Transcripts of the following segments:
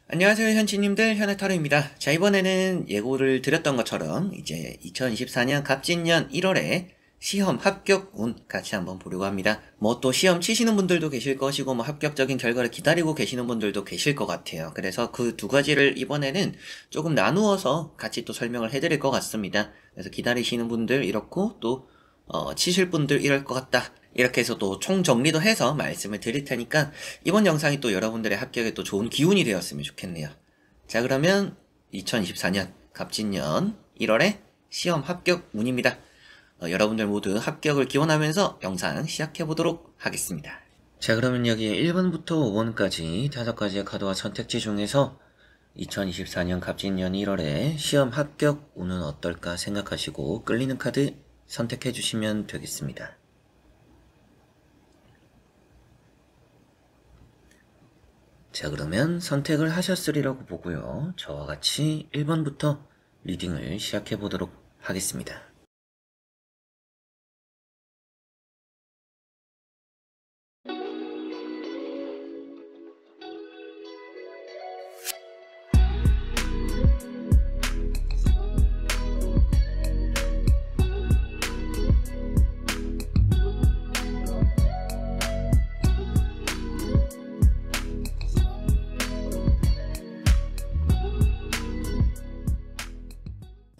안녕하세요, 현치님들. 현해타로입니다. 자, 이번에는 예고를 드렸던 것처럼 이제 2024년 갑진년 1월에 시험 합격 운 같이 한번 보려고 합니다. 뭐 또 시험 치시는 분들도 계실 것이고 뭐 합격적인 결과를 기다리고 계시는 분들도 계실 것 같아요. 그래서 그 두 가지를 이번에는 조금 나누어서 같이 또 설명을 해드릴 것 같습니다. 그래서 기다리시는 분들 이렇고 또 치실 분들 이럴 것 같다. 이렇게 해서 또 총정리도 해서 말씀을 드릴 테니까 이번 영상이 또 여러분들의 합격에 또 좋은 기운이 되었으면 좋겠네요. 자, 그러면 2024년 갑진년 1월에 시험 합격 운입니다. 여러분들 모두 합격을 기원하면서 영상 시작해보도록 하겠습니다. 자, 그러면 여기에 1번부터 5번까지 5가지의 카드와 선택지 중에서 2024년 갑진년 1월에 시험 합격 운은 어떨까 생각하시고 끌리는 카드 선택해 주시면 되겠습니다. 자, 그러면 선택을 하셨으리라고 보고요. 저와 같이 1번부터 리딩을 시작해 보도록 하겠습니다.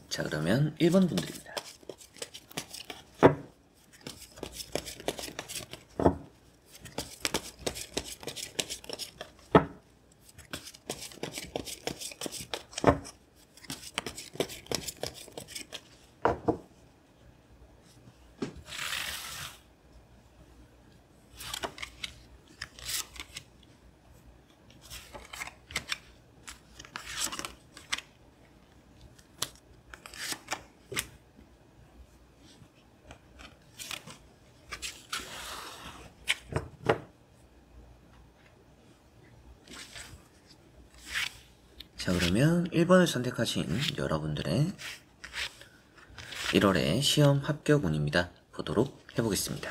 자, 그러면 1번 분들입니다. 자, 그러면 1번을 선택하신 여러분들의 1월의 시험 합격 운입니다. 보도록 해보겠습니다.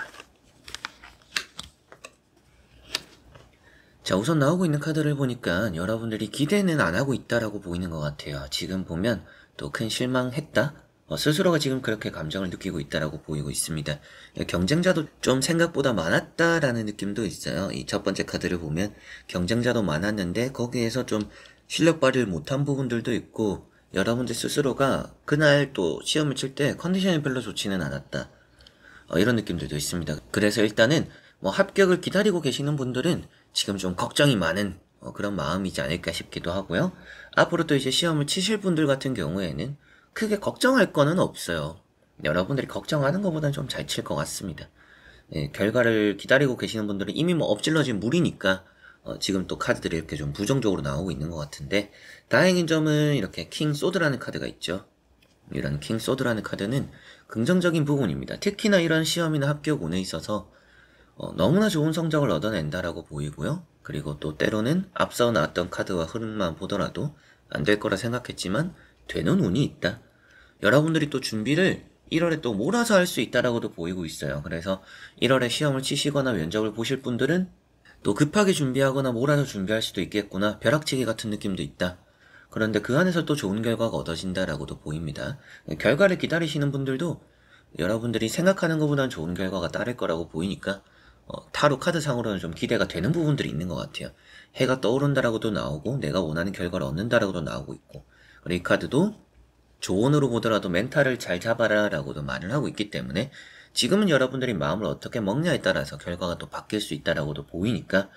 자, 우선 나오고 있는 카드를 보니까 여러분들이 기대는 안 하고 있다라고 보이는 것 같아요. 지금 보면 또 큰 실망했다? 스스로가 지금 그렇게 감정을 느끼고 있다라고 보이고 있습니다. 경쟁자도 좀 생각보다 많았다라는 느낌도 있어요. 이 첫 번째 카드를 보면 경쟁자도 많았는데 거기에서 좀 실력 발휘를 못한 부분들도 있고 여러분들 스스로가 그날 또 시험을 칠 때 컨디션이 별로 좋지는 않았다. 이런 느낌들도 있습니다. 그래서 일단은 뭐 합격을 기다리고 계시는 분들은 지금 좀 걱정이 많은 그런 마음이지 않을까 싶기도 하고요. 앞으로 또 이제 시험을 치실 분들 같은 경우에는 크게 걱정할 거는 없어요. 여러분들이 걱정하는 것보다는 좀 잘 칠 것 같습니다. 결과를 기다리고 계시는 분들은 이미 뭐 엎질러진 물이니까 지금 또 카드들이 이렇게 좀 부정적으로 나오고 있는 것 같은데 다행인 점은 이렇게 킹 소드라는 카드가 있죠. 이런 킹 소드라는 카드는 긍정적인 부분입니다. 특히나 이런 시험이나 합격 운에 있어서 너무나 좋은 성적을 얻어낸다라고 보이고요. 그리고 또 때로는 앞서 나왔던 카드와 흐름만 보더라도 안 될 거라 생각했지만 되는 운이 있다. 여러분들이 또 준비를 1월에 또 몰아서 할 수 있다라고도 보이고 있어요. 그래서 1월에 시험을 치시거나 면접을 보실 분들은 또 급하게 준비하거나 몰아서 준비할 수도 있겠구나. 벼락치기 같은 느낌도 있다. 그런데 그 안에서 또 좋은 결과가 얻어진다라고도 보입니다. 결과를 기다리시는 분들도 여러분들이 생각하는 것보다는 좋은 결과가 따를 거라고 보이니까 타로 카드상으로는 좀 기대가 되는 부분들이 있는 것 같아요. 해가 떠오른다라고도 나오고 내가 원하는 결과를 얻는다라고도 나오고 있고 그리고 이 카드도 조언으로 보더라도 멘탈을 잘 잡아라 라고도 말을 하고 있기 때문에 지금은 여러분들이 마음을 어떻게 먹냐에 따라서 결과가 또 바뀔 수 있다라고도 보이니까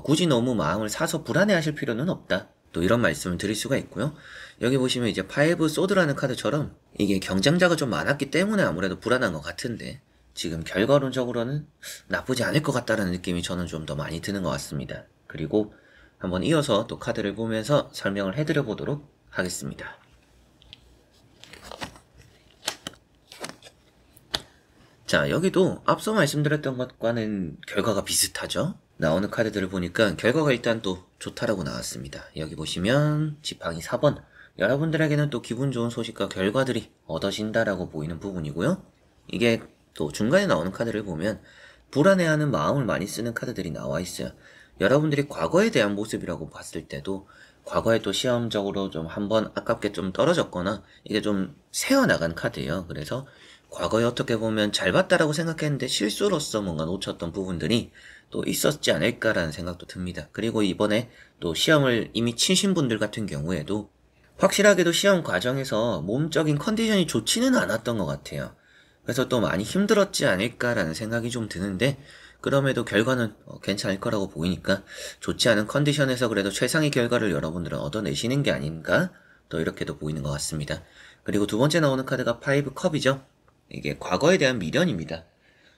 굳이 너무 마음을 사서 불안해 하실 필요는 없다. 또 이런 말씀을 드릴 수가 있고요. 여기 보시면 이제 파이브 소드라는 카드처럼 이게 경쟁자가 좀 많았기 때문에 아무래도 불안한 것 같은데 지금 결과론적으로는 나쁘지 않을 것 같다는 느낌이 저는 좀 더 많이 드는 것 같습니다. 그리고 한번 이어서 또 카드를 보면서 설명을 해드려 보도록 하겠습니다. 자, 여기도 앞서 말씀드렸던 것과는 결과가 비슷하죠? 나오는 카드들을 보니까 결과가 일단 또 좋다라고 나왔습니다. 여기 보시면 지팡이 4번. 여러분들에게는 또 기분 좋은 소식과 결과들이 얻어진다라고 보이는 부분이고요. 이게 또 중간에 나오는 카드를 보면 불안해하는 마음을 많이 쓰는 카드들이 나와 있어요. 여러분들이 과거에 대한 모습이라고 봤을 때도 과거에 또 시험적으로 좀 한번 아깝게 좀 떨어졌거나 이게 좀 새어나간 카드예요. 그래서 과거에 어떻게 보면 잘 봤다라고 생각했는데 실수로서 뭔가 놓쳤던 부분들이 또 있었지 않을까라는 생각도 듭니다. 그리고 이번에 또 시험을 이미 치신 분들 같은 경우에도 확실하게도 시험 과정에서 몸적인 컨디션이 좋지는 않았던 것 같아요. 그래서 또 많이 힘들었지 않을까라는 생각이 좀 드는데, 그럼에도 결과는 괜찮을 거라고 보이니까 좋지 않은 컨디션에서 그래도 최상의 결과를 여러분들은 얻어내시는 게 아닌가, 또 이렇게도 보이는 것 같습니다. 그리고 두 번째 나오는 카드가 파이브 컵이죠. 이게 과거에 대한 미련입니다.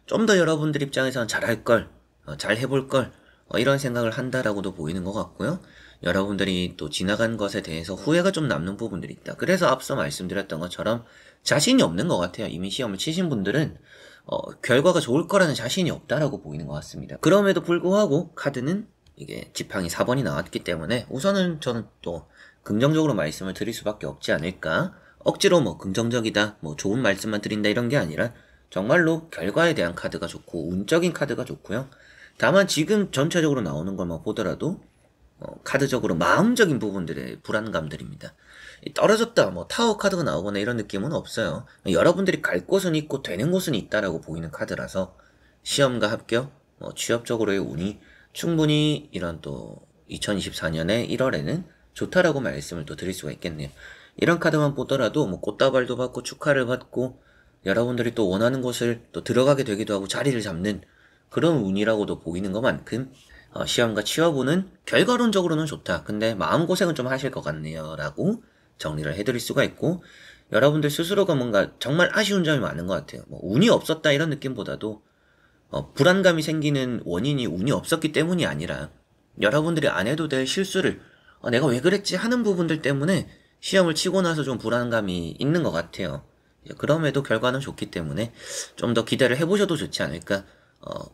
좀 더 여러분들 입장에서는 잘할 걸, 잘 해볼 걸, 이런 생각을 한다라고도 보이는 것 같고요. 여러분들이 또 지나간 것에 대해서 후회가 좀 남는 부분들이 있다. 그래서 앞서 말씀드렸던 것처럼 자신이 없는 것 같아요. 이미 시험을 치신 분들은 결과가 좋을 거라는 자신이 없다라고 보이는 것 같습니다. 그럼에도 불구하고 카드는 이게 지팡이 4번이 나왔기 때문에 우선은 저는 또 긍정적으로 말씀을 드릴 수밖에 없지 않을까. 억지로 뭐 긍정적이다, 뭐 좋은 말씀만 드린다 이런 게 아니라 정말로 결과에 대한 카드가 좋고 운적인 카드가 좋고요. 다만 지금 전체적으로 나오는 것만 보더라도 카드적으로 마음적인 부분들의 불안감들입니다. 떨어졌다, 뭐 타워 카드가 나오거나 이런 느낌은 없어요. 여러분들이 갈 곳은 있고 되는 곳은 있다라고 보이는 카드라서 시험과 합격, 취업적으로의 운이 충분히 이런 또 2024년의 1월에는 좋다라고 말씀을 또 드릴 수가 있겠네요. 이런 카드만 보더라도 뭐 꽃다발도 받고 축하를 받고 여러분들이 또 원하는 곳을 또 들어가게 되기도 하고 자리를 잡는 그런 운이라고도 보이는 것만큼 시험과 취업운은 결과론적으로는 좋다. 근데 마음고생은 좀 하실 것 같네요. 라고 정리를 해드릴 수가 있고, 여러분들 스스로가 뭔가 정말 아쉬운 점이 많은 것 같아요. 뭐 운이 없었다 이런 느낌보다도 불안감이 생기는 원인이 운이 없었기 때문이 아니라 여러분들이 안 해도 될 실수를 내가 왜 그랬지 하는 부분들 때문에 시험을 치고 나서 좀 불안감이 있는 것 같아요. 그럼에도 결과는 좋기 때문에 좀 더 기대를 해보셔도 좋지 않을까.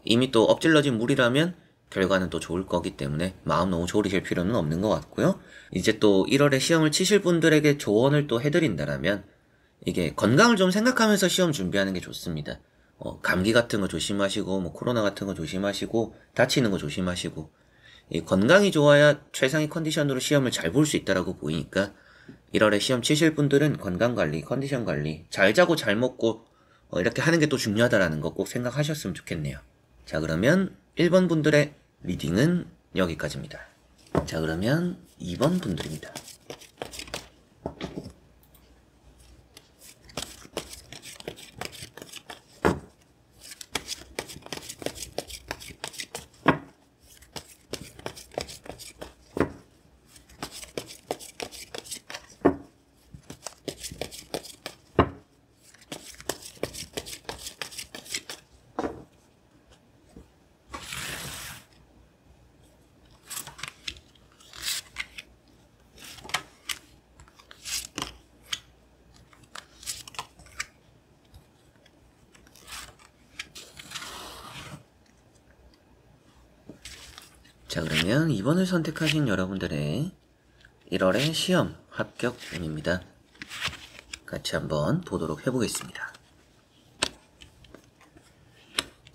이미 또 엎질러진 물이라면 결과는 또 좋을 거기 때문에 마음 너무 졸이실 필요는 없는 것 같고요. 이제 또 1월에 시험을 치실 분들에게 조언을 또 해드린다라면 이게 건강을 좀 생각하면서 시험 준비하는 게 좋습니다. 감기 같은 거 조심하시고 뭐 코로나 같은 거 조심하시고 다치는 거 조심하시고 이 건강이 좋아야 최상의 컨디션으로 시험을 잘 볼 수 있다라고 보이니까 1월에 시험 치실 분들은 건강 관리, 컨디션 관리, 잘 자고 잘 먹고 이렇게 하는 게 또 중요하다라는 거 꼭 생각하셨으면 좋겠네요. 자, 그러면 1번 분들의 리딩은 여기까지입니다. 자, 그러면 2번 분들입니다. 자, 그러면 2번을 선택하신 여러분들의 1월의 시험 합격운입니다. 같이 한번 보도록 해보겠습니다.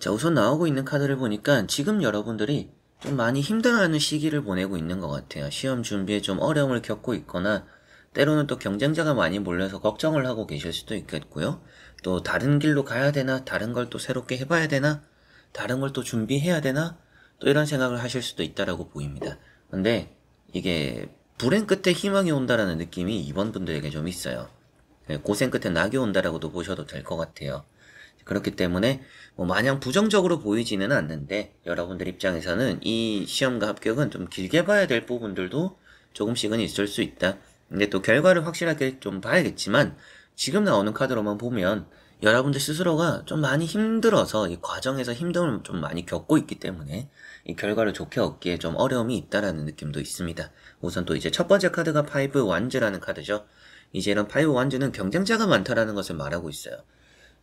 자, 우선 나오고 있는 카드를 보니까 지금 여러분들이 좀 많이 힘들어하는 시기를 보내고 있는 것 같아요. 시험 준비에 좀 어려움을 겪고 있거나 때로는 또 경쟁자가 많이 몰려서 걱정을 하고 계실 수도 있겠고요. 또 다른 길로 가야 되나, 다른 걸 또 새롭게 해봐야 되나, 다른 걸 또 준비해야 되나, 또 이런 생각을 하실 수도 있다라고 보입니다. 근데 이게 불행 끝에 희망이 온다라는 느낌이 이번 분들에게 좀 있어요. 고생 끝에 낙이 온다라고도 보셔도 될 것 같아요. 그렇기 때문에 뭐 마냥 부정적으로 보이지는 않는데 여러분들 입장에서는 이 시험과 합격은 좀 길게 봐야 될 부분들도 조금씩은 있을 수 있다. 근데 또 결과를 확실하게 좀 봐야겠지만 지금 나오는 카드로만 보면 여러분들 스스로가 좀 많이 힘들어서 이 과정에서 힘듦을 좀 많이 겪고 있기 때문에 이 결과를 좋게 얻기에 좀 어려움이 있다라는 느낌도 있습니다. 우선 또 이제 첫 번째 카드가 파이브 완즈라는 카드죠. 이제 이런 파이브 완즈는 경쟁자가 많다라는 것을 말하고 있어요.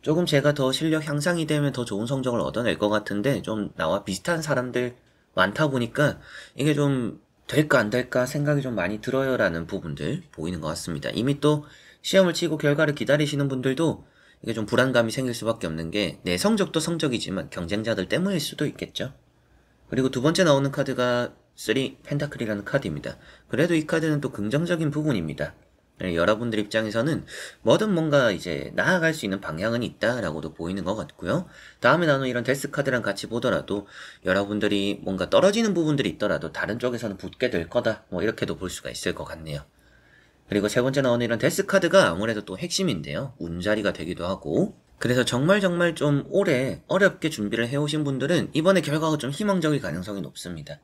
조금 제가 더 실력 향상이 되면 더 좋은 성적을 얻어낼 것 같은데 좀 나와 비슷한 사람들 많다 보니까 이게 좀 될까 안 될까 생각이 좀 많이 들어요라는 부분들 보이는 것 같습니다. 이미 또 시험을 치고 결과를 기다리시는 분들도 이게 좀 불안감이 생길 수밖에 없는 게 내 성적도 성적이지만 경쟁자들 때문일 수도 있겠죠. 그리고 두 번째 나오는 카드가 3 펜타클이라는 카드입니다. 그래도 이 카드는 또 긍정적인 부분입니다. 여러분들 입장에서는 뭐든 뭔가 이제 나아갈 수 있는 방향은 있다라고도 보이는 것 같고요. 다음에 나눈 이런 데스 카드랑 같이 보더라도 여러분들이 뭔가 떨어지는 부분들이 있더라도 다른 쪽에서는 붙게 될 거다. 뭐 이렇게도 볼 수가 있을 것 같네요. 그리고 세 번째 나오는 이런 데스 카드가 아무래도 또 핵심인데요. 운자리가 되기도 하고. 그래서 정말 좀 오래 어렵게 준비를 해오신 분들은 이번에 결과가 좀 희망적일 가능성이 높습니다.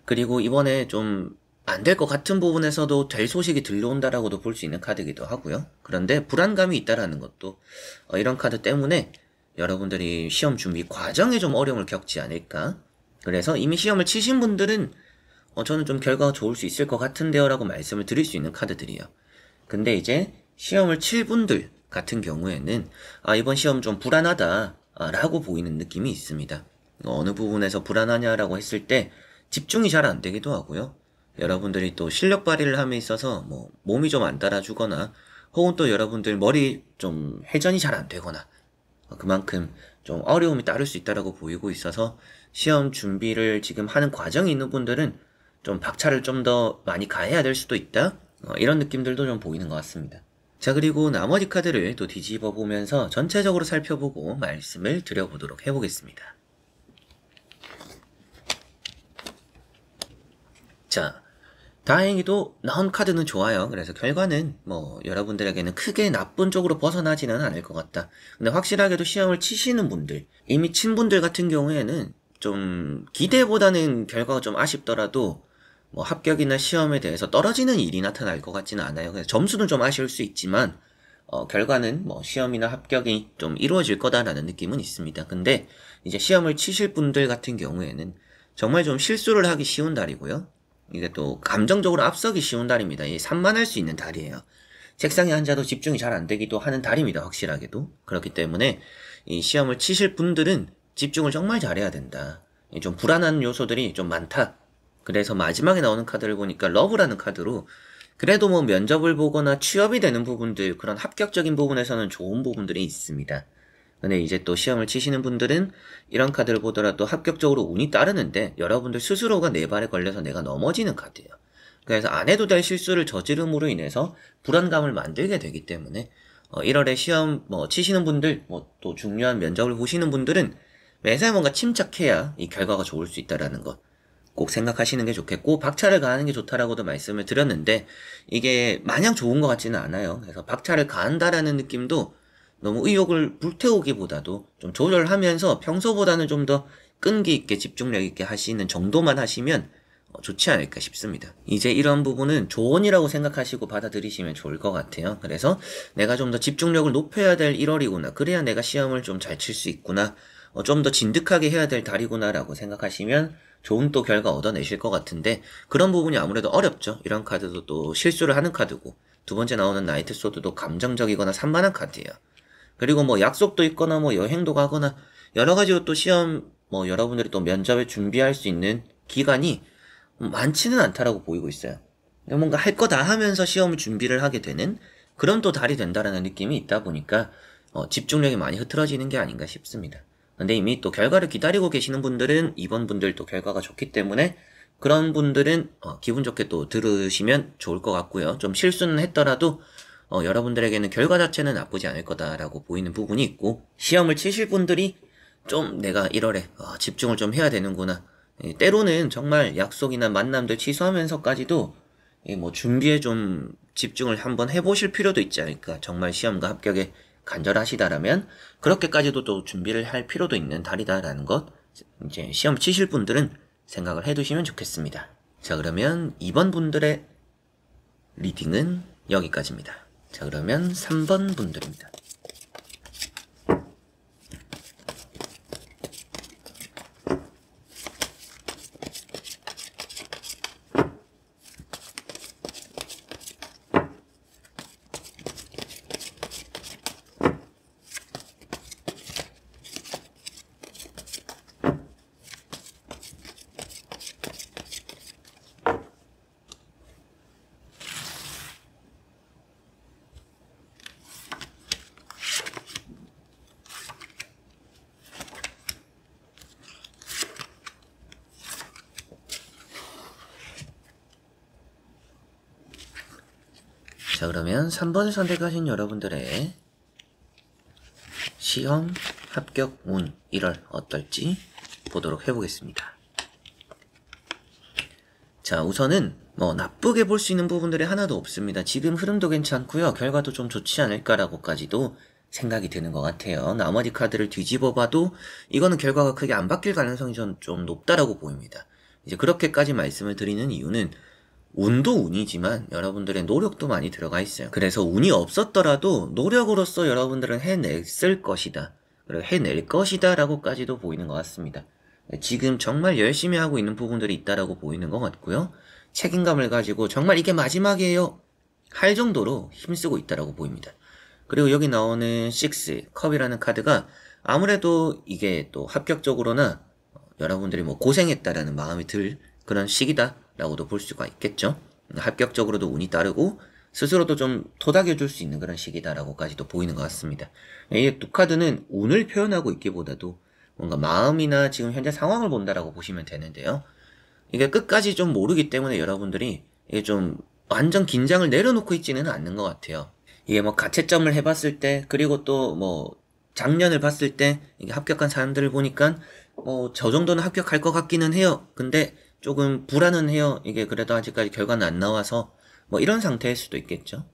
그리고 이번에 좀 안 될 것 같은 부분에서도 될 소식이 들려온다라고도 볼 수 있는 카드이기도 하고요. 그런데 불안감이 있다라는 것도 이런 카드 때문에 여러분들이 시험 준비 과정에 좀 어려움을 겪지 않을까. 그래서 이미 시험을 치신 분들은 저는 좀 결과가 좋을 수 있을 것 같은데요 라고 말씀을 드릴 수 있는 카드들이에요. 근데 이제 시험을 칠 분들 같은 경우에는 이번 시험 좀 불안하다 라고 보이는 느낌이 있습니다. 어느 부분에서 불안하냐라고 했을 때 집중이 잘 안 되기도 하고요. 여러분들이 또 실력 발휘를 함에 있어서 뭐 몸이 좀 안 따라주거나 혹은 또 여러분들 머리 좀 회전이 잘 안 되거나 그만큼 좀 어려움이 따를 수 있다라고 보이고 있어서 시험 준비를 지금 하는 과정이 있는 분들은 좀 박차를 좀 더 많이 가해야 될 수도 있다? 이런 느낌들도 좀 보이는 것 같습니다. 자, 그리고 나머지 카드를 또 뒤집어 보면서 전체적으로 살펴보고 말씀을 드려보도록 해보겠습니다. 자, 다행히도 나온 카드는 좋아요. 그래서 결과는 뭐 여러분들에게는 크게 나쁜 쪽으로 벗어나지는 않을 것 같다. 근데 확실하게도 시험을 치시는 분들, 이미 친 분들 같은 경우에는 좀 기대보다는 결과가 좀 아쉽더라도 뭐 합격이나 시험에 대해서 떨어지는 일이 나타날 것 같지는 않아요. 그래서 점수는 좀 아쉬울 수 있지만 결과는 뭐 시험이나 합격이 좀 이루어질 거다라는 느낌은 있습니다. 근데 이제 시험을 치실 분들 같은 경우에는 정말 좀 실수를 하기 쉬운 달이고요. 이게 또 감정적으로 앞서기 쉬운 달입니다. 이 산만할 수 있는 달이에요. 책상에 앉아도 집중이 잘 안 되기도 하는 달입니다. 확실하게도. 그렇기 때문에 이 시험을 치실 분들은 집중을 정말 잘해야 된다. 좀 불안한 요소들이 좀 많다. 그래서 마지막에 나오는 카드를 보니까 러브라는 카드로 그래도 뭐 면접을 보거나 취업이 되는 부분들, 그런 합격적인 부분에서는 좋은 부분들이 있습니다. 근데 이제 또 시험을 치시는 분들은 이런 카드를 보더라도 합격적으로 운이 따르는데 여러분들 스스로가 내 발에 걸려서 내가 넘어지는 카드예요. 그래서 안 해도 될 실수를 저지름으로 인해서 불안감을 만들게 되기 때문에 1월에 시험 뭐 치시는 분들, 뭐 또 중요한 면접을 보시는 분들은 매사에 뭔가 침착해야 이 결과가 좋을 수 있다라는 것 꼭 생각하시는 게 좋겠고, 박차를 가하는 게 좋다라고도 말씀을 드렸는데 이게 마냥 좋은 것 같지는 않아요. 그래서 박차를 가한다라는 느낌도 너무 의욕을 불태우기보다도 좀 조절하면서 평소보다는 좀 더 끈기 있게 집중력 있게 하시는 정도만 하시면 좋지 않을까 싶습니다. 이제 이런 부분은 조언이라고 생각하시고 받아들이시면 좋을 것 같아요. 그래서 내가 좀 더 집중력을 높여야 될 1월이구나. 그래야 내가 시험을 좀 잘 칠 수 있구나. 좀 더 진득하게 해야 될 달이구나 라고 생각하시면 좋은 또 결과 얻어내실 것 같은데, 그런 부분이 아무래도 어렵죠. 이런 카드도 또 실수를 하는 카드고, 두 번째 나오는 나이트 소드도 감정적이거나 산만한 카드예요. 그리고 뭐 약속도 있거나 뭐 여행도 가거나 여러 가지로 또 시험 뭐 여러분들이 또 면접에 준비할 수 있는 기간이 많지는 않다라고 보이고 있어요. 뭔가 할 거 다 하면서 시험을 준비를 하게 되는 그런 또 달이 된다라는 느낌이 있다 보니까 집중력이 많이 흐트러지는 게 아닌가 싶습니다. 근데 이미 또 결과를 기다리고 계시는 분들은 이번 분들도 결과가 좋기 때문에 그런 분들은 기분 좋게 또 들으시면 좋을 것 같고요. 좀 실수는 했더라도 여러분들에게는 결과 자체는 나쁘지 않을 거다라고 보이는 부분이 있고, 시험을 치실 분들이 좀 내가 1월에 집중을 좀 해야 되는구나. 때로는 정말 약속이나 만남들 취소하면서까지도 뭐 준비에 좀 집중을 한번 해보실 필요도 있지 않을까. 정말 시험과 합격에 간절하시다라면 그렇게까지도 또 준비를 할 필요도 있는 달이다라는 것, 이제 시험 치실 분들은 생각을 해두시면 좋겠습니다. 자, 그러면 이번 분들의 리딩은 여기까지입니다. 자, 그러면 3번 분들입니다. 자, 그러면 3번을 선택하신 여러분들의 시험 합격 운 1월 어떨지 보도록 해보겠습니다. 자, 우선은 나쁘게 볼 수 있는 부분들이 하나도 없습니다. 지금 흐름도 괜찮고요. 결과도 좀 좋지 않을까라고까지도 생각이 드는 것 같아요. 나머지 카드를 뒤집어 봐도 이거는 결과가 크게 안 바뀔 가능성이 좀 높다라고 보입니다. 이제 그렇게까지 말씀을 드리는 이유는 운도 운이지만 여러분들의 노력도 많이 들어가 있어요. 그래서 운이 없었더라도 노력으로서 여러분들은 해냈을 것이다. 그리고 해낼 것이다 라고까지도 보이는 것 같습니다. 지금 정말 열심히 하고 있는 부분들이 있다라고 보이는 것 같고요. 책임감을 가지고 정말 이게 마지막이에요 할 정도로 힘쓰고 있다라고 보입니다. 그리고 여기 나오는 6 컵이라는 카드가 아무래도 이게 또 합격적으로나 여러분들이 고생했다라는 마음이 들 그런 시기다 라고도 볼 수가 있겠죠. 합격적으로도 운이 따르고 스스로도 좀 토닥여줄 수 있는 그런 시기다라고까지도 보이는 것 같습니다. 이 두 카드는 운을 표현하고 있기보다도 뭔가 마음이나 지금 현재 상황을 본다라고 보시면 되는데요. 이게 끝까지 좀 모르기 때문에 여러분들이 이게 좀 완전 긴장을 내려놓고 있지는 않는 것 같아요. 이게 가채점을 해봤을 때, 그리고 또 작년을 봤을 때 이게 합격한 사람들을 보니까 저 정도는 합격할 것 같기는 해요. 근데 조금 불안은 해요. 이게 그래도 아직까지 결과는 안 나와서 이런 상태일 수도 있겠죠.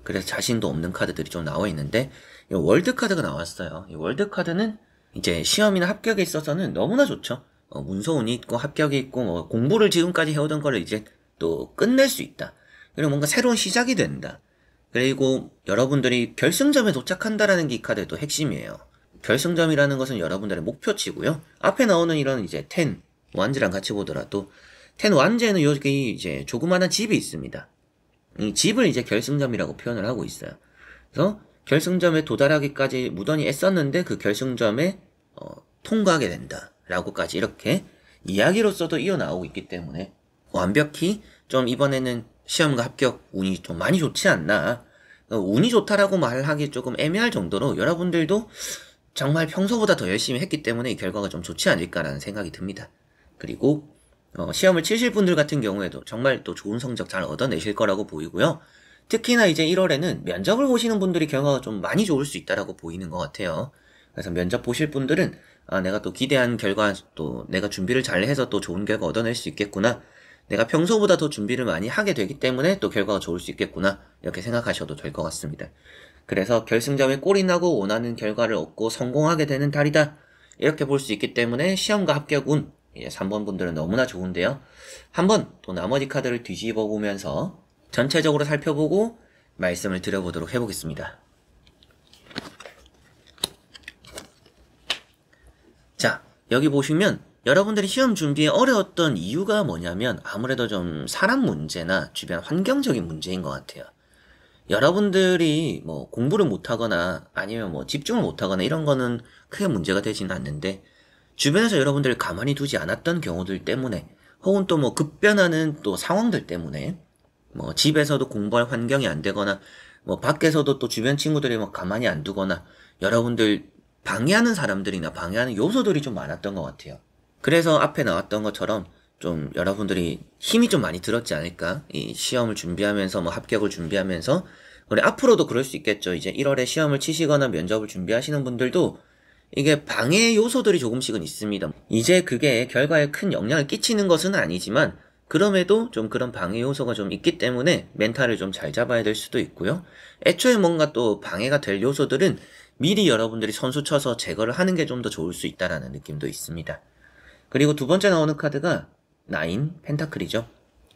그래서 자신도 없는 카드들이 좀 나와 있는데 이 월드 카드가 나왔어요. 이 월드 카드는 이제 시험이나 합격에 있어서는 너무나 좋죠. 문서운이 있고 합격이 있고 공부를 지금까지 해오던 거를 이제 또 끝낼 수 있다. 그리고 뭔가 새로운 시작이 된다. 그리고 여러분들이 결승점에 도착한다라는 게 이 카드의 또 핵심이에요. 결승점이라는 것은 여러분들의 목표치고요. 앞에 나오는 이런 이제 10 완즈랑 같이 보더라도 10 완즈에는 여기 이제 조그마한 집이 있습니다. 이 집을 이제 결승점이라고 표현을 하고 있어요. 그래서 결승점에 도달하기까지 무던히 애썼는데 그 결승점에 통과하게 된다 라고까지 이렇게 이야기로서도 이어나오고 있기 때문에 완벽히 좀 이번에는 시험과 합격 운이 좀 많이 좋지 않나. 운이 좋다라고 말하기 조금 애매할 정도로 여러분들도 정말 평소보다 더 열심히 했기 때문에 이 결과가 좀 좋지 않을까라는 생각이 듭니다. 그리고 시험을 치실 분들 같은 경우에도 정말 또 좋은 성적 잘 얻어내실 거라고 보이고요. 특히나 이제 1월에는 면접을 보시는 분들이 결과가 좀 많이 좋을 수 있다라고 보이는 것 같아요. 그래서 면접 보실 분들은 내가 또 기대한 결과, 또 내가 준비를 잘 해서 또 좋은 결과 얻어낼 수 있겠구나. 내가 평소보다 더 준비를 많이 하게 되기 때문에 또 결과가 좋을 수 있겠구나. 이렇게 생각하셔도 될 것 같습니다. 그래서 결승점에 골이 나고 원하는 결과를 얻고 성공하게 되는 달이다. 이렇게 볼 수 있기 때문에 시험과 합격 운 3번 분들은 너무나 좋은데요. 한번 또 나머지 카드를 뒤집어 보면서 전체적으로 살펴보고 말씀을 드려보도록 해보겠습니다. 자, 여기 보시면 여러분들이 시험 준비에 어려웠던 이유가 뭐냐면 아무래도 좀 사람 문제나 주변 환경적인 문제인 것 같아요. 여러분들이 공부를 못하거나 아니면 집중을 못하거나 이런 거는 크게 문제가 되지는 않는데 주변에서 여러분들을 가만히 두지 않았던 경우들 때문에 혹은 또 급변하는 또 상황들 때문에 집에서도 공부할 환경이 안 되거나 밖에서도 또 주변 친구들이 가만히 안 두거나 여러분들 방해하는 사람들이나 방해하는 요소들이 좀 많았던 것 같아요. 그래서 앞에 나왔던 것처럼 좀 여러분들이 힘이 좀 많이 들었지 않을까? 이 시험을 준비하면서 합격을 준비하면서 그래 앞으로도 그럴 수 있겠죠. 이제 1월에 시험을 치시거나 면접을 준비하시는 분들도 이게 방해 요소들이 조금씩은 있습니다. 이제 그게 결과에 큰 영향을 끼치는 것은 아니지만 그럼에도 좀 그런 방해 요소가 좀 있기 때문에 멘탈을 좀 잘 잡아야 될 수도 있고요. 애초에 뭔가 또 방해가 될 요소들은 미리 여러분들이 선수 쳐서 제거를 하는 게 좀 더 좋을 수 있다라는 느낌도 있습니다. 그리고 두 번째 나오는 카드가 9 펜타클이죠.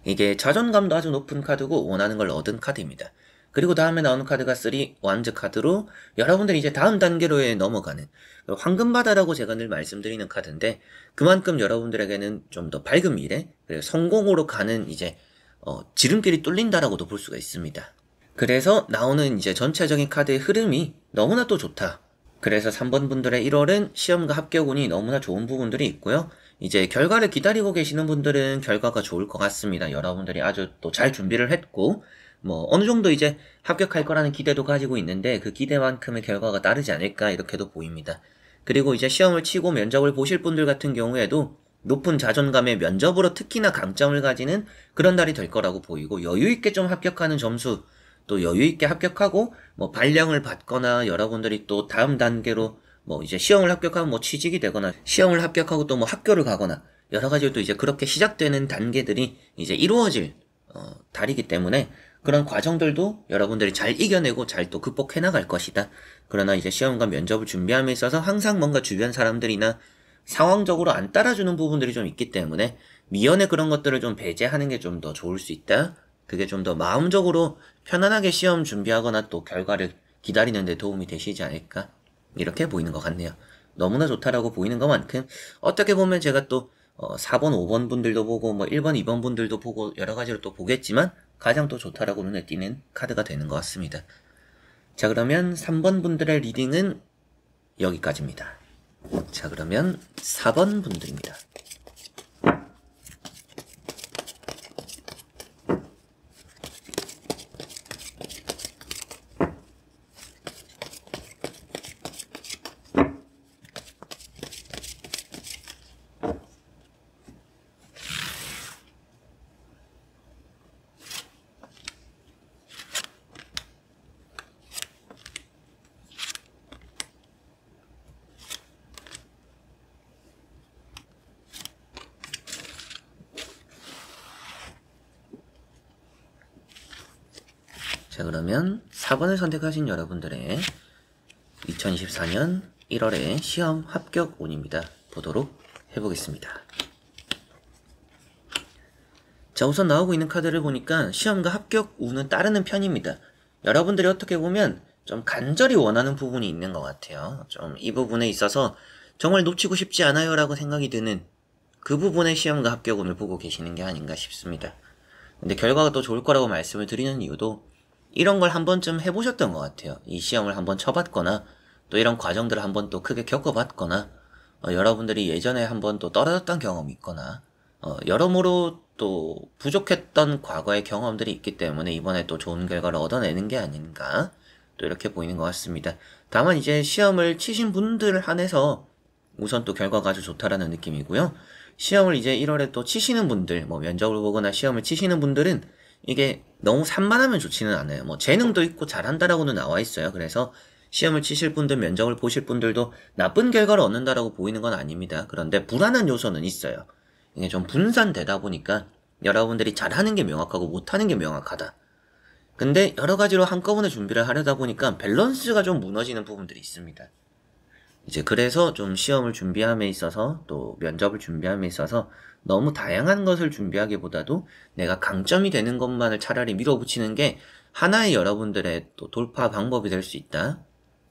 이게 자존감도 아주 높은 카드고 원하는 걸 얻은 카드입니다. 그리고 다음에 나오는 카드가 3 완즈 카드로 여러분들이 이제 다음 단계로 넘어가는 황금바다라고 제가 늘 말씀드리는 카드인데 그만큼 여러분들에게는 좀 더 밝은 미래, 그리고 성공으로 가는 이제 지름길이 뚫린다라고도 볼 수가 있습니다. 그래서 나오는 이제 전체적인 카드의 흐름이 너무나 또 좋다. 그래서 3번 분들의 1월은 시험과 합격운이 너무나 좋은 부분들이 있고요. 이제 결과를 기다리고 계시는 분들은 결과가 좋을 것 같습니다. 여러분들이 아주 또 잘 준비를 했고 어느 정도 이제 합격할 거라는 기대도 가지고 있는데 그 기대만큼의 결과가 따르지 않을까 이렇게도 보입니다. 그리고 이제 시험을 치고 면접을 보실 분들 같은 경우에도 높은 자존감의 면접으로 특히나 강점을 가지는 그런 달이 될 거라고 보이고 여유있게 좀 합격하는 점수 또 여유있게 합격하고 뭐 발령을 받거나 여러분들이 또 다음 단계로 뭐 이제 시험을 합격하면 뭐 취직이 되거나 시험을 합격하고 또 뭐 학교를 가거나 여러 가지로 또 이제 그렇게 시작되는 단계들이 이제 이루어질 달이기 때문에 그런 과정들도 여러분들이 잘 이겨내고 잘 또 극복해 나갈 것이다. 그러나 이제 시험과 면접을 준비함에 있어서 항상 뭔가 주변 사람들이나 상황적으로 안 따라주는 부분들이 좀 있기 때문에 미연에 그런 것들을 좀 배제하는 게 좀 더 좋을 수 있다. 그게 좀 더 마음적으로 편안하게 시험 준비하거나 또 결과를 기다리는 데 도움이 되시지 않을까 이렇게 보이는 것 같네요. 너무나 좋다라고 보이는 것만큼 어떻게 보면 제가 또 4번, 5번 분들도 보고 뭐 1번, 2번 분들도 보고 여러 가지로 또 보겠지만 가장 또 좋다라고 눈에 띄는 카드가 되는 것 같습니다. 자, 그러면 3번 분들의 리딩은 여기까지입니다. 자, 그러면 4번 분들입니다. 자, 그러면 4번을 선택하신 여러분들의 2024년 1월의 시험 합격 운입니다. 보도록 해보겠습니다. 자, 우선 나오고 있는 카드를 보니까 시험과 합격 운은 따르는 편입니다. 여러분들이 어떻게 보면 좀 간절히 원하는 부분이 있는 것 같아요. 좀 이 부분에 있어서 정말 놓치고 싶지 않아요 라고 생각이 드는 그 부분의 시험과 합격 운을 보고 계시는 게 아닌가 싶습니다. 근데 결과가 또 좋을 거라고 말씀을 드리는 이유도 이런 걸 한 번쯤 해보셨던 것 같아요. 이 시험을 한번 쳐봤거나 또 이런 과정들을 한번 또 크게 겪어봤거나 여러분들이 예전에 한번 또 떨어졌던 경험이 있거나 여러모로 또 부족했던 과거의 경험들이 있기 때문에 이번에 또 좋은 결과를 얻어내는 게 아닌가 또 이렇게 보이는 것 같습니다. 다만 이제 시험을 치신 분들 한해서 우선 또 결과가 아주 좋다라는 느낌이고요. 시험을 이제 1월에 또 치시는 분들, 뭐 면접을 보거나 시험을 치시는 분들은 이게 너무 산만하면 좋지는 않아요. 뭐 재능도 있고 잘한다라고는 나와 있어요. 그래서 시험을 치실 분들, 면접을 보실 분들도 나쁜 결과를 얻는다라고 보이는 건 아닙니다. 그런데 불안한 요소는 있어요. 이게 좀 분산되다 보니까 여러분들이 잘하는 게 명확하고 못하는 게 명확하다. 근데 여러 가지로 한꺼번에 준비를 하려다 보니까 밸런스가 좀 무너지는 부분들이 있습니다. 이제 그래서 좀 시험을 준비함에 있어서 또 면접을 준비함에 있어서 너무 다양한 것을 준비하기보다도 내가 강점이 되는 것만을 차라리 밀어붙이는 게 하나의 여러분들의 또 돌파 방법이 될 수 있다.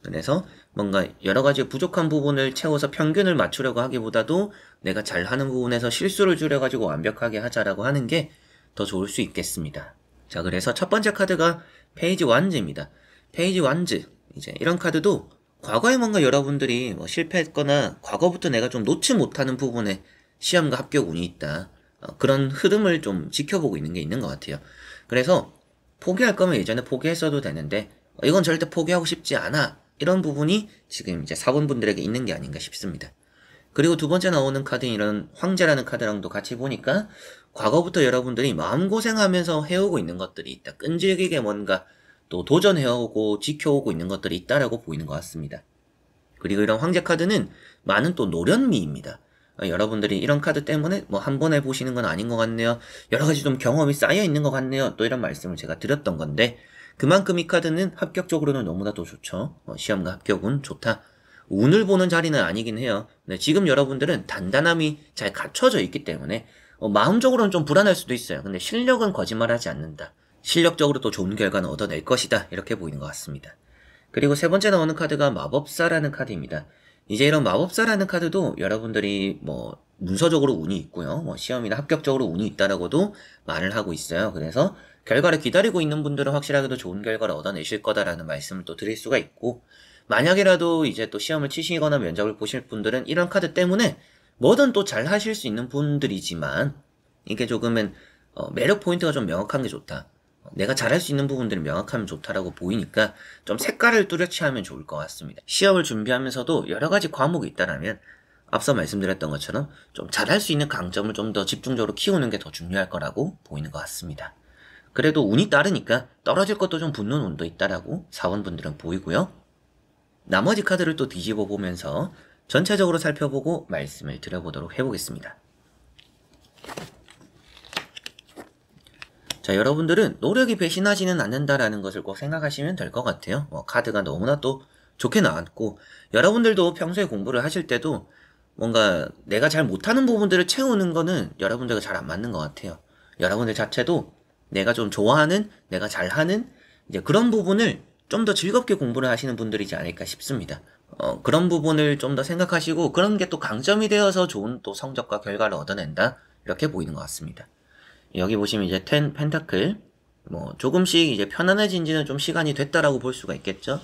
그래서 뭔가 여러 가지 부족한 부분을 채워서 평균을 맞추려고 하기보다도 내가 잘하는 부분에서 실수를 줄여가지고 완벽하게 하자라고 하는 게 더 좋을 수 있겠습니다. 자, 그래서 첫 번째 카드가 페이지 완즈입니다. 페이지 완즈. 이제 이런 카드도 과거에 뭔가 여러분들이 뭐 실패했거나 과거부터 내가 좀 놓지 못하는 부분에 시험과 합격 운이 있다. 그런 흐름을 좀 지켜보고 있는 게 있는 것 같아요. 그래서 포기할 거면 예전에 포기했어도 되는데 이건 절대 포기하고 싶지 않아. 이런 부분이 지금 이제 4번 분들에게 있는 게 아닌가 싶습니다. 그리고 두 번째 나오는 카드인 이런 황제라는 카드랑도 같이 보니까 과거부터 여러분들이 마음고생하면서 해오고 있는 것들이 있다. 끈질기게 뭔가 또 도전해오고 지켜오고 있는 것들이 있다라고 보이는 것 같습니다. 그리고 이런 황제 카드는 많은 또 노련미입니다. 여러분들이 이런 카드 때문에 뭐 한 번에 보시는 건 아닌 것 같네요. 여러 가지 좀 경험이 쌓여 있는 것 같네요. 또 이런 말씀을 제가 드렸던 건데 그만큼 이 카드는 합격적으로는 너무나 도 좋죠. 시험과 합격은 좋다. 운을 보는 자리는 아니긴 해요. 근데 지금 여러분들은 단단함이 잘 갖춰져 있기 때문에 마음적으로는 좀 불안할 수도 있어요. 근데 실력은 거짓말하지 않는다. 실력적으로 또 좋은 결과는 얻어낼 것이다. 이렇게 보이는 것 같습니다. 그리고 세 번째 나오는 카드가 마법사라는 카드입니다. 이제 이런 마법사라는 카드도 여러분들이 뭐 문서적으로 운이 있고요. 뭐 시험이나 합격적으로 운이 있다라고도 말을 하고 있어요. 그래서 결과를 기다리고 있는 분들은 확실하게도 좋은 결과를 얻어내실 거다라는 말씀을 또 드릴 수가 있고 만약이라도 이제 또 시험을 치시거나 면접을 보실 분들은 이런 카드 때문에 뭐든 또 잘 하실 수 있는 분들이지만 이게 조금은 매력 포인트가 좀 명확한 게 좋다. 내가 잘할 수 있는 부분들이 명확하면 좋다라고 보이니까 좀 색깔을 뚜렷이 하면 좋을 것 같습니다. 시험을 준비하면서도 여러 가지 과목이 있다라면 앞서 말씀드렸던 것처럼 좀 잘할 수 있는 강점을 좀 더 집중적으로 키우는 게 더 중요할 거라고 보이는 것 같습니다. 그래도 운이 따르니까 떨어질 것도 좀 붙는 운도 있다라고 4번 분들은 보이고요. 나머지 카드를 또 뒤집어 보면서 전체적으로 살펴보고 말씀을 드려보도록 해보겠습니다. 자, 여러분들은 노력이 배신하지는 않는다라는 것을 꼭 생각하시면 될 것 같아요. 카드가 너무나 또 좋게 나왔고, 여러분들도 평소에 공부를 하실 때도 뭔가 내가 잘 못하는 부분들을 채우는 거는 여러분들과 잘 안 맞는 것 같아요. 여러분들 자체도 내가 좀 좋아하는, 내가 잘하는 이제 그런 부분을 좀 더 즐겁게 공부를 하시는 분들이지 않을까 싶습니다. 그런 부분을 좀 더 생각하시고 그런 게 또 강점이 되어서 좋은 또 성적과 결과를 얻어낸다 이렇게 보이는 것 같습니다. 여기 보시면 이제 10 펜타클 조금씩 이제 편안해진 지는 좀 시간이 됐다라고 볼 수가 있겠죠.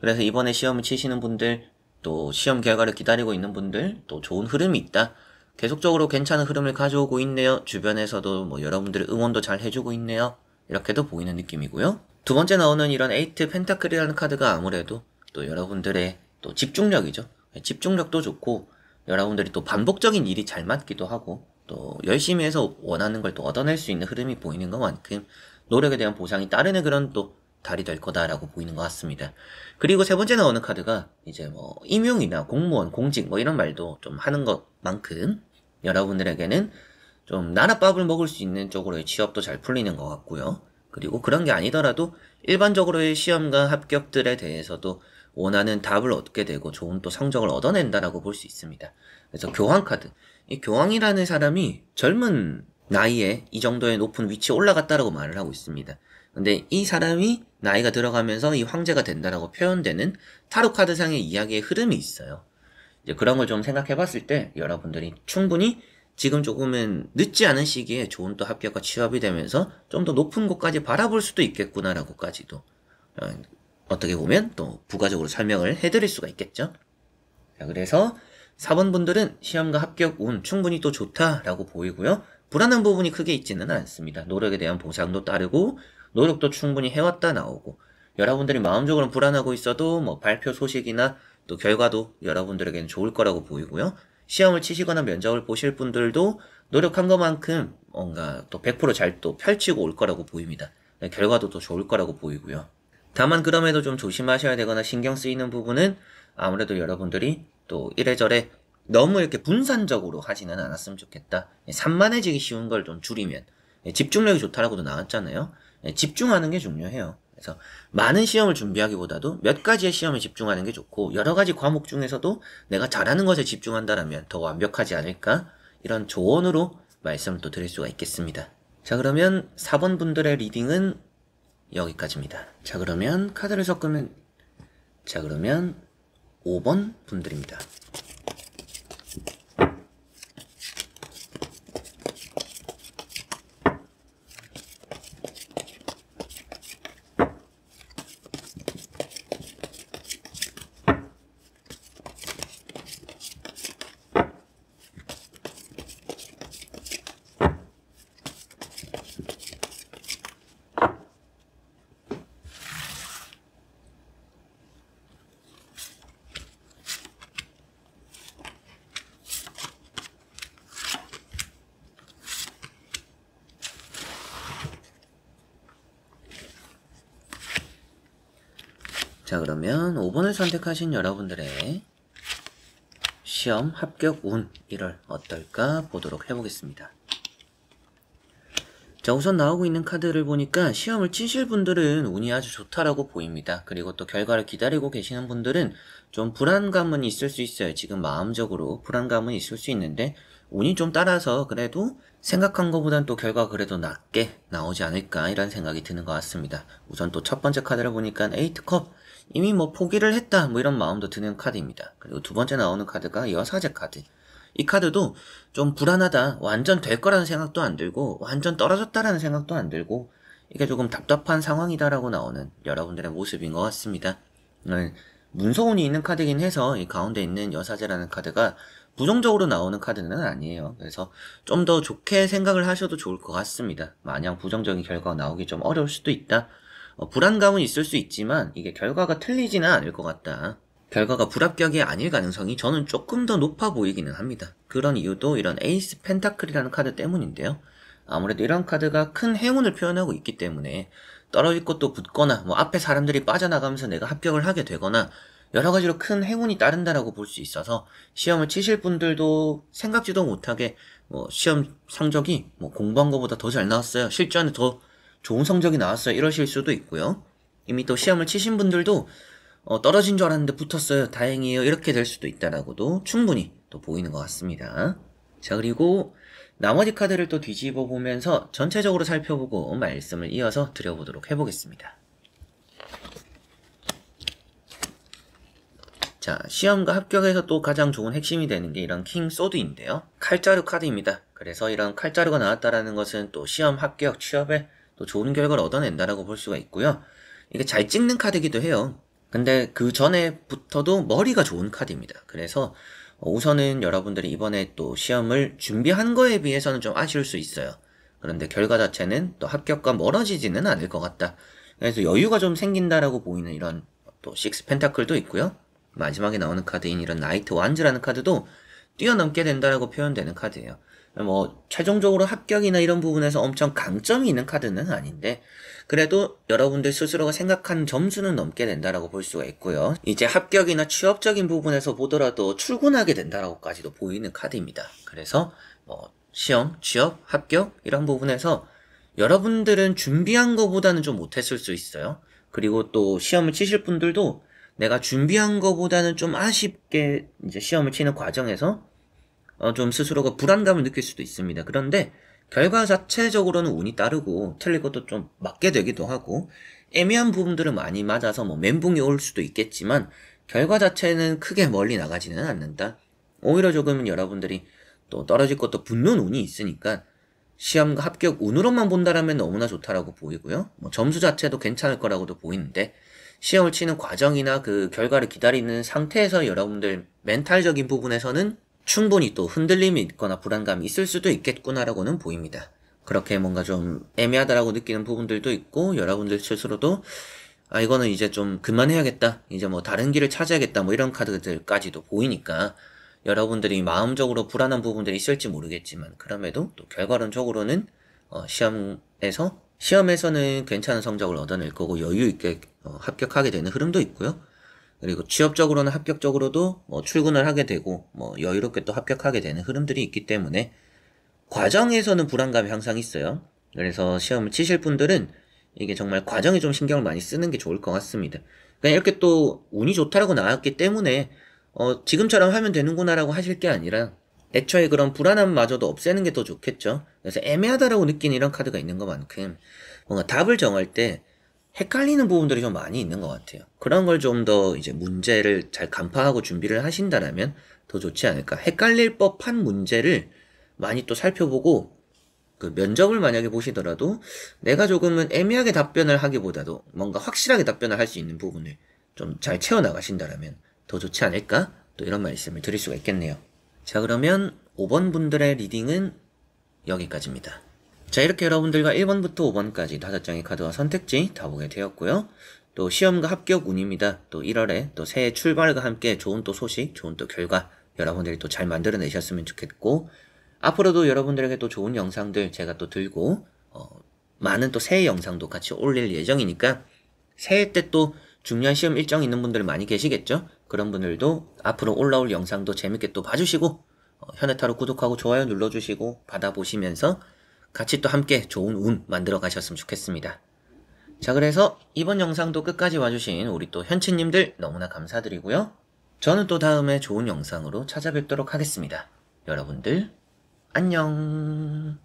그래서 이번에 시험을 치시는 분들, 또 시험 결과를 기다리고 있는 분들, 또 좋은 흐름이 있다. 계속적으로 괜찮은 흐름을 가져오고 있네요. 주변에서도 여러분들의 응원도 잘 해주고 있네요. 이렇게도 보이는 느낌이고요. 두 번째 나오는 이런 8 펜타클이라는 카드가 아무래도 또 여러분들의 또 집중력이죠. 집중력도 좋고, 여러분들이 또 반복적인 일이 잘 맞기도 하고, 또 열심히 해서 원하는 걸 또 얻어낼 수 있는 흐름이 보이는 것만큼 노력에 대한 보상이 따르는 그런 또 달이 될 거다라고 보이는 것 같습니다. 그리고 세 번째 나오는 카드가 이제 임용이나 공무원, 공직 이런 말도 좀 하는 것만큼 여러분들에게는 좀 나랏밥을 먹을 수 있는 쪽으로의 취업도 잘 풀리는 것 같고요. 그리고 그런 게 아니더라도 일반적으로의 시험과 합격들에 대해서도 원하는 답을 얻게 되고 좋은 또 성적을 얻어낸다라고 볼 수 있습니다. 그래서 교황 카드. 이 교황이라는 사람이 젊은 나이에 이 정도의 높은 위치에 올라갔다라고 말을 하고 있습니다. 근데 이 사람이 나이가 들어가면서 이 황제가 된다라고 표현되는 타로 카드상의 이야기의 흐름이 있어요. 이제 그런 걸 좀 생각해 봤을 때 여러분들이 충분히 지금 조금은 늦지 않은 시기에 좋은 또 합격과 취업이 되면서 좀 더 높은 곳까지 바라볼 수도 있겠구나라고까지도 어떻게 보면 또 부가적으로 설명을 해드릴 수가 있겠죠. 자, 그래서 4번 분들은 시험과 합격 운 충분히 또 좋다라고 보이고요. 불안한 부분이 크게 있지는 않습니다. 노력에 대한 보상도 따르고 노력도 충분히 해왔다 나오고, 여러분들이 마음적으로 불안하고 있어도 발표 소식이나 또 결과도 여러분들에게는 좋을 거라고 보이고요. 시험을 치시거나 면접을 보실 분들도 노력한 것만큼 뭔가 또 100% 잘 또 펼치고 올 거라고 보입니다. 결과도 또 좋을 거라고 보이고요. 다만 그럼에도 좀 조심하셔야 되거나 신경 쓰이는 부분은 아무래도 여러분들이 또 이래저래 너무 이렇게 분산적으로 하지는 않았으면 좋겠다. 산만해지기 쉬운 걸 좀 줄이면, 집중력이 좋다라고도 나왔잖아요. 집중하는 게 중요해요. 그래서 많은 시험을 준비하기보다도 몇 가지의 시험에 집중하는 게 좋고, 여러 가지 과목 중에서도 내가 잘하는 것에 집중한다면 더 완벽하지 않을까? 이런 조언으로 말씀을 또 드릴 수가 있겠습니다. 자, 그러면 4번 분들의 리딩은 여기까지입니다. 자, 그러면 카드를 섞으면, 자, 그러면 5번 분들입니다. 자, 그러면 5번을 선택하신 여러분들의 시험 합격 운 1월 어떨까 보도록 해보겠습니다. 자, 우선 나오고 있는 카드를 보니까 시험을 치실 분들은 운이 아주 좋다라고 보입니다. 그리고 또 결과를 기다리고 계시는 분들은 좀 불안감은 있을 수 있어요. 지금 마음적으로 불안감은 있을 수 있는데 운이 좀 따라서 그래도 생각한 것보단 또 결과가 그래도 낮게 나오지 않을까 이런 생각이 드는 것 같습니다. 우선 또 첫 번째 카드를 보니까 8컵, 이미 포기를 했다 이런 마음도 드는 카드입니다. 그리고 두 번째 나오는 카드가 여사제 카드. 이 카드도 좀 불안하다, 완전 될 거라는 생각도 안 들고 완전 떨어졌다라는 생각도 안 들고, 이게 조금 답답한 상황이다라고 나오는 여러분들의 모습인 것 같습니다. 문서운이 있는 카드긴 해서 이 가운데 있는 여사제라는 카드가 부정적으로 나오는 카드는 아니에요. 그래서 좀 더 좋게 생각을 하셔도 좋을 것 같습니다. 마냥 부정적인 결과가 나오기 좀 어려울 수도 있다. 불안감은 있을 수 있지만 이게 결과가 틀리지는 않을 것 같다. 결과가 불합격이 아닐 가능성이 저는 조금 더 높아 보이기는 합니다. 그런 이유도 이런 에이스 펜타클이라는 카드 때문인데요. 아무래도 이런 카드가 큰 행운을 표현하고 있기 때문에 떨어질 것도 붙거나 뭐 앞에 사람들이 빠져나가면서 내가 합격을 하게 되거나 여러 가지로 큰 행운이 따른다라고 볼 수 있어서 시험을 치실 분들도 생각지도 못하게 뭐 시험 성적이 뭐 공부한 것보다 더 잘 나왔어요. 실전에 더 좋은 성적이 나왔어요. 이러실 수도 있고요. 이미 또 시험을 치신 분들도 떨어진 줄 알았는데 붙었어요. 다행이에요. 이렇게 될 수도 있다라고도 충분히 또 보이는 것 같습니다. 자, 그리고 나머지 카드를 또 뒤집어 보면서 전체적으로 살펴보고 말씀을 이어서 드려보도록 해보겠습니다. 자, 시험과 합격에서 또 가장 좋은 핵심이 되는 게 이런 킹 소드인데요. 칼자루 카드입니다. 그래서 이런 칼자루가 나왔다라는 것은 또 시험 합격, 취업에 또 좋은 결과를 얻어낸다라고 볼 수가 있고요. 이게 잘 찍는 카드이기도 해요. 근데 그 전에부터도 머리가 좋은 카드입니다. 그래서 우선은 여러분들이 이번에 또 시험을 준비한 거에 비해서는 좀 아쉬울 수 있어요. 그런데 결과 자체는 또 합격과 멀어지지는 않을 것 같다. 그래서 여유가 좀 생긴다라고 보이는 이런 또 식스 펜타클도 있고요. 마지막에 나오는 카드인 이런 나이트 완즈라는 카드도 뛰어넘게 된다라고 표현되는 카드예요. 뭐 최종적으로 합격이나 이런 부분에서 엄청 강점이 있는 카드는 아닌데 그래도 여러분들 스스로가 생각한 점수는 넘게 된다라고 볼 수가 있고요. 이제 합격이나 취업적인 부분에서 보더라도 출근하게 된다라고까지도 보이는 카드입니다. 그래서 뭐 시험, 취업, 합격 이런 부분에서 여러분들은 준비한 것보다는 좀 못했을 수 있어요. 그리고 또 시험을 치실 분들도 내가 준비한 것보다는 좀 아쉽게 이제 시험을 치는 과정에서 좀 스스로가 불안감을 느낄 수도 있습니다. 그런데 결과 자체적으로는 운이 따르고 틀릴 것도 좀 맞게 되기도 하고 애매한 부분들은 많이 맞아서 뭐 멘붕이 올 수도 있겠지만 결과 자체는 크게 멀리 나가지는 않는다. 오히려 조금 여러분들이 또 떨어질 것도 붙는 운이 있으니까 시험과 합격 운으로만 본다라면 너무나 좋다라고 보이고요. 뭐 점수 자체도 괜찮을 거라고도 보이는데 시험을 치는 과정이나 그 결과를 기다리는 상태에서 여러분들 멘탈적인 부분에서는 충분히 또 흔들림이 있거나 불안감이 있을 수도 있겠구나라고는 보입니다. 그렇게 뭔가 좀 애매하다라고 느끼는 부분들도 있고 여러분들 스스로도 이거는 이제 좀 그만해야겠다. 이제 뭐 다른 길을 찾아야겠다. 뭐 이런 카드들까지도 보이니까 여러분들이 마음적으로 불안한 부분들이 있을지 모르겠지만 그럼에도 또 결과론적으로는 시험에서는 괜찮은 성적을 얻어낼 거고 여유 있게 합격하게 되는 흐름도 있고요. 그리고 취업적으로는 합격적으로도 뭐 출근을 하게 되고 뭐 여유롭게 또 합격하게 되는 흐름들이 있기 때문에 과정에서는 불안감이 항상 있어요. 그래서 시험을 치실 분들은 이게 정말 과정에 좀 신경을 많이 쓰는 게 좋을 것 같습니다. 그냥 이렇게 또 운이 좋다라고 나왔기 때문에 지금처럼 하면 되는구나라고 하실 게 아니라 애초에 그런 불안함마저도 없애는 게 더 좋겠죠. 그래서 애매하다라고 느낀 이런 카드가 있는 것만큼 뭔가 답을 정할 때 헷갈리는 부분들이 좀 많이 있는 것 같아요. 그런 걸 좀 더 이제 문제를 잘 간파하고 준비를 하신다라면 더 좋지 않을까. 헷갈릴 법한 문제를 많이 또 살펴보고 그 면접을 만약에 보시더라도 내가 조금은 애매하게 답변을 하기보다도 뭔가 확실하게 답변을 할 수 있는 부분을 좀 잘 채워나가신다라면 더 좋지 않을까? 또 이런 말씀을 드릴 수가 있겠네요. 자, 그러면 5번 분들의 리딩은 여기까지입니다. 자, 이렇게 여러분들과 1번부터 5번까지 5장의 카드와 선택지 다 보게 되었고요. 또 시험과 합격 운입니다. 또 1월에 또 새해 출발과 함께 좋은 또 소식, 좋은 또 결과 여러분들이 또 잘 만들어내셨으면 좋겠고 앞으로도 여러분들에게 또 좋은 영상들 제가 또 들고 많은 또 새해 영상도 같이 올릴 예정이니까 새해 때 또 중요한 시험 일정 있는 분들 많이 계시겠죠? 그런 분들도 앞으로 올라올 영상도 재밌게 또 봐주시고 현해타로 구독하고 좋아요 눌러주시고 받아보시면서 같이 또 함께 좋은 운 만들어 가셨으면 좋겠습니다. 자, 그래서 이번 영상도 끝까지 와주신 우리 또 현치님들 너무나 감사드리고요. 저는 또 다음에 좋은 영상으로 찾아뵙도록 하겠습니다. 여러분들 안녕.